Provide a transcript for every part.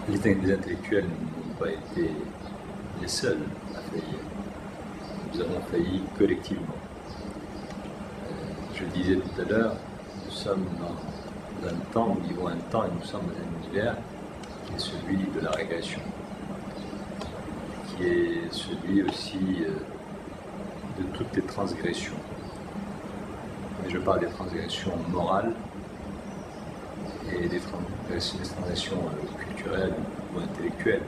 Les intellectuels n'ont pas été les seuls à faillir. Nous avons failli collectivement. Je disais tout à l'heure, nous sommes dans un temps, nous vivons un temps et nous sommes dans un univers qui est celui de la régression, qui est celui aussi de toutes les transgressions. Mais je parle des transgressions morales et des transgressions culturelles ou intellectuelles.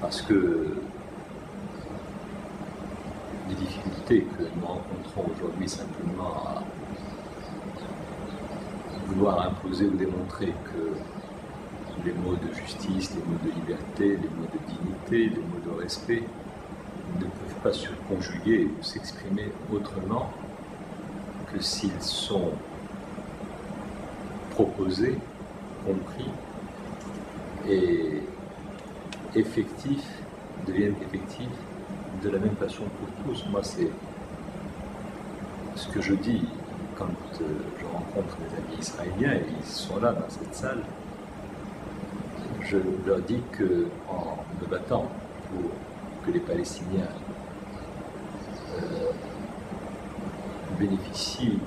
Parce que les difficultés que nous rencontrons aujourd'hui simplement à vouloir imposer ou démontrer que les mots de justice, les mots de liberté, les mots de dignité, les mots de respect ne peuvent pas se conjuguer ou s'exprimer autrement que s'ils sont proposés, compris et effectifs, deviennent effectifs de la même façon pour tous. Moi, c'est ce que je dis quand je rencontre des amis israéliens, et ils sont là dans cette salle. Je leur dis qu'en me battant pour que les Palestiniens bénéficient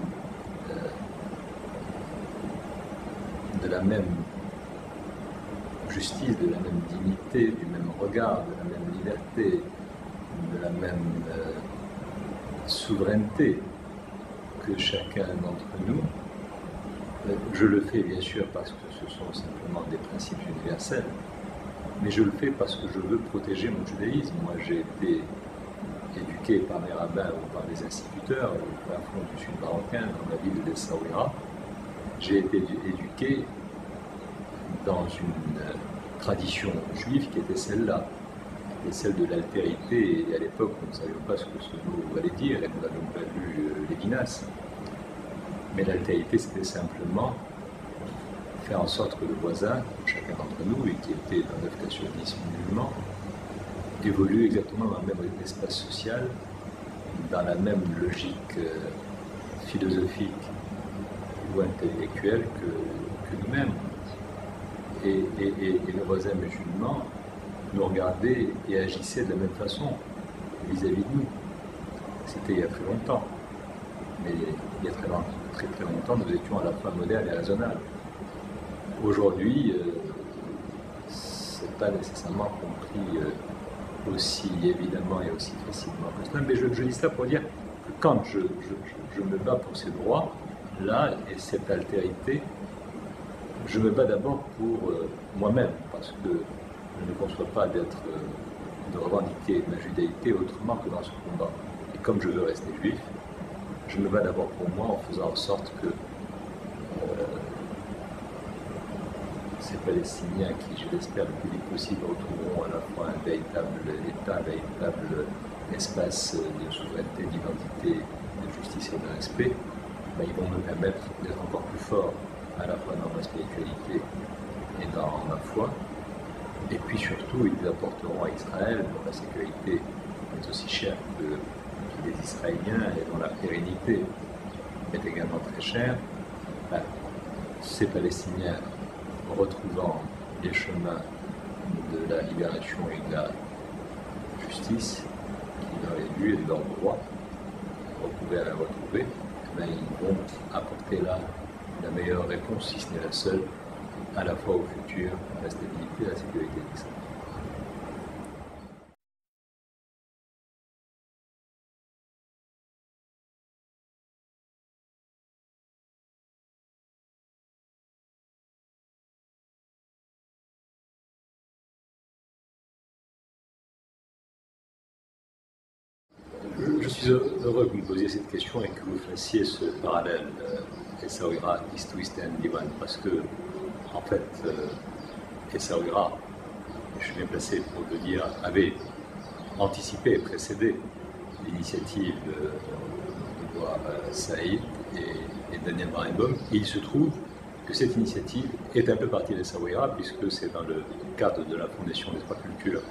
de la même justice, de la même dignité, du même regard, de la même liberté, de la même souveraineté que chacun d'entre nous. Je le fais bien sûr parce que ce sont simplement des principes universels, mais je le fais parce que je veux protéger mon judaïsme. Moi, j'ai été éduqué par mes rabbins ou par des instituteurs au fond du sud marocain, dans la ville d'Essaouira. J'ai été éduqué dans une tradition juive qui était celle-là, et celle de l'altérité. Et à l'époque, nous ne savions pas ce que ce mot allait dire, et nous n'avions pas lu Lévinas. Mais l'altérité, c'était simplement faire en sorte que le voisin, chacun d'entre nous, et qui était dans 9 cas sur 10 musulmans, évolue exactement dans le même espace social, dans la même logique philosophique ou intellectuelle que nous-mêmes. Et le voisin musulman nous regardait et agissait de la même façon vis-à-vis de nous. C'était il y a très longtemps. Mais il y a très longtemps, nous étions à la fois modernes et raisonnables. Aujourd'hui, ce n'est pas nécessairement compris aussi évidemment et aussi facilement que cela. Mais je dis ça pour dire que quand je me bats pour ces droits-là et cette altérité, je me bats d'abord pour moi-même, parce que je ne conçois pas de revendiquer ma judaïté autrement que dans ce combat. Et comme je veux rester juif, je me bats d'abord pour moi en faisant en sorte que ces Palestiniens qui, je l'espère, le plus vite possible, retrouveront à la fois un véritable État, un véritable espace de souveraineté, d'identité, de justice et de respect, ben, ils vont me permettre d'être encore plus fort à la fois dans ma spiritualité et dans ma foi. Et puis surtout, ils apporteront à Israël, dont la sécurité est aussi chère que les Israéliens et dont la pérennité est également très chère, ben, ces Palestiniens retrouvant les chemins de la libération et de la justice qui leur est due et de leurs droits recouverts et retrouvés, ben, ils vont apporter là la meilleure réponse, si ce n'est la seule, à la fois au futur, à la stabilité et à la sécurité d'Israël. Je suis heureux que vous me posiez cette question et que vous fassiez ce parallèle Essaouira, East, West and Divan, parce que, en fait, Essaouira, je suis bien placé pour le dire, avait anticipé et précédé l'initiative de voir Saïd et Daniel Barenboim. Et il se trouve que cette initiative est un peu partie d'Essaouira, puisque c'est dans le cadre de la Fondation des Trois Cultures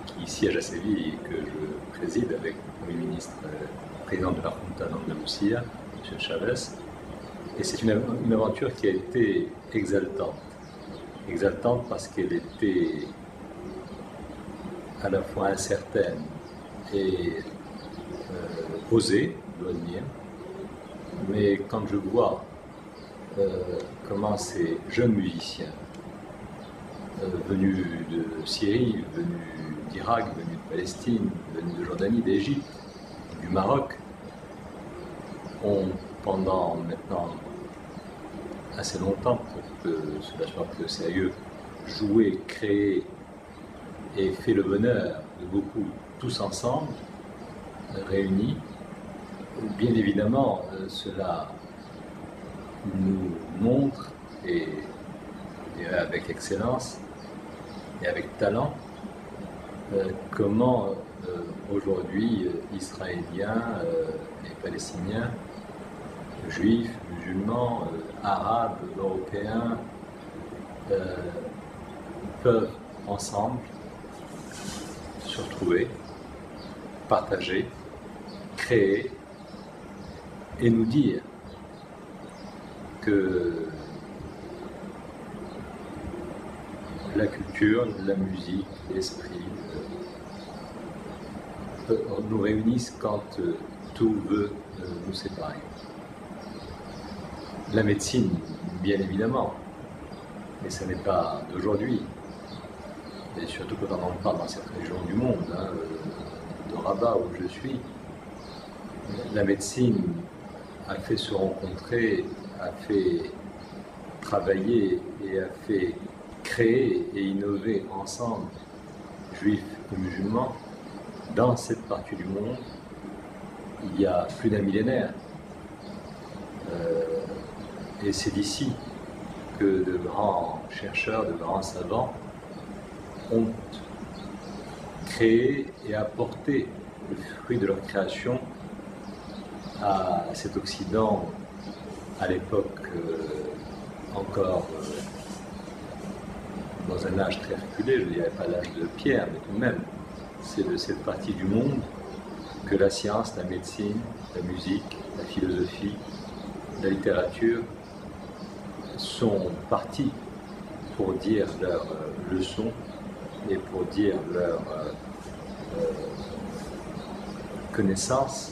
qui siège à Séville et que je préside avec le Premier ministre, président de la Junta d'Andalusia, M. Chavez. Et c'est une aventure qui a été exaltante exaltante parce qu'elle était à la fois incertaine et osée, je dois dire. Mais quand je vois comment ces jeunes musiciens venus de Syrie, venus d'Irak, venus de Palestine, venus de Jordanie, d'Égypte, du Maroc, ont pendant maintenant assez longtemps pour que cela soit pris au sérieux, joué, créé et fait le bonheur de beaucoup, tous ensemble, réunis. Bien évidemment, cela nous montre, et avec excellence et avec talent, comment aujourd'hui Israéliens et Palestiniens, Juifs, musulmans, Arabes, Européens peuvent ensemble se retrouver, partager, créer et nous dire que la culture, la musique, l'esprit nous réunissent quand tout veut nous séparer. La médecine, bien évidemment, mais ce n'est pas d'aujourd'hui. Et surtout quand on en parle dans cette région du monde, de Rabat où je suis, la médecine a fait se rencontrer, a fait travailler et a fait créer et innover ensemble, juifs et musulmans, dans cette partie du monde, il y a plus d'un millénaire. Et c'est d'ici que de grands chercheurs, de grands savants ont créé et apporté le fruit de leur création à cet Occident, à l'époque encore dans un âge très reculé, je ne dirais pas l'âge de pierre, mais tout de même, c'est de cette partie du monde que la science, la médecine, la musique, la philosophie, la littérature sont partis pour dire leurs leçons et pour dire leurs connaissances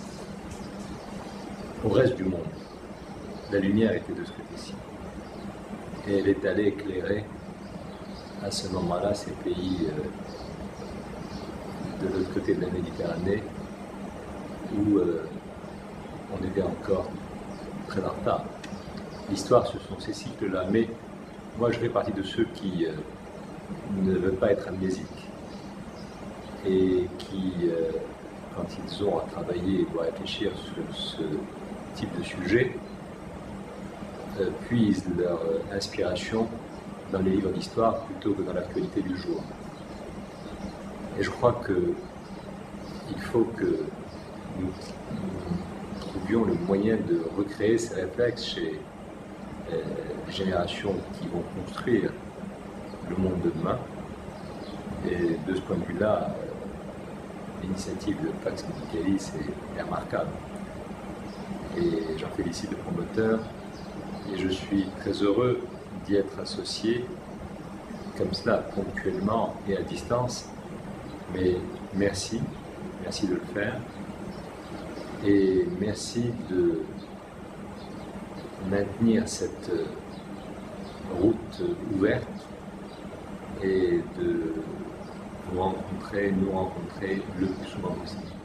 au reste du monde. La lumière était de ce côté-ci. Et elle est allée éclairer à ce moment-là ces pays de l'autre côté de la Méditerranée où on était encore très en retard. L'histoire, ce sont ces cycles-là, mais moi je fais partie de ceux qui ne veulent pas être amnésiques et qui, quand ils ont à travailler ou à réfléchir sur ce type de sujet, puisent leur inspiration dans les livres d'histoire plutôt que dans l'actualité du jour. Et je crois qu'il faut que nous trouvions le moyen de recréer ces réflexes chez les générations qui vont construire le monde de demain. Et de ce point de vue-là, l'initiative de Pax Medicalis est remarquable. Et j'en félicite le promoteur. Et je suis très heureux d'y être associé, comme cela, ponctuellement et à distance. Mais merci de le faire. Et merci de maintenir cette route ouverte et de nous rencontrer le plus souvent possible.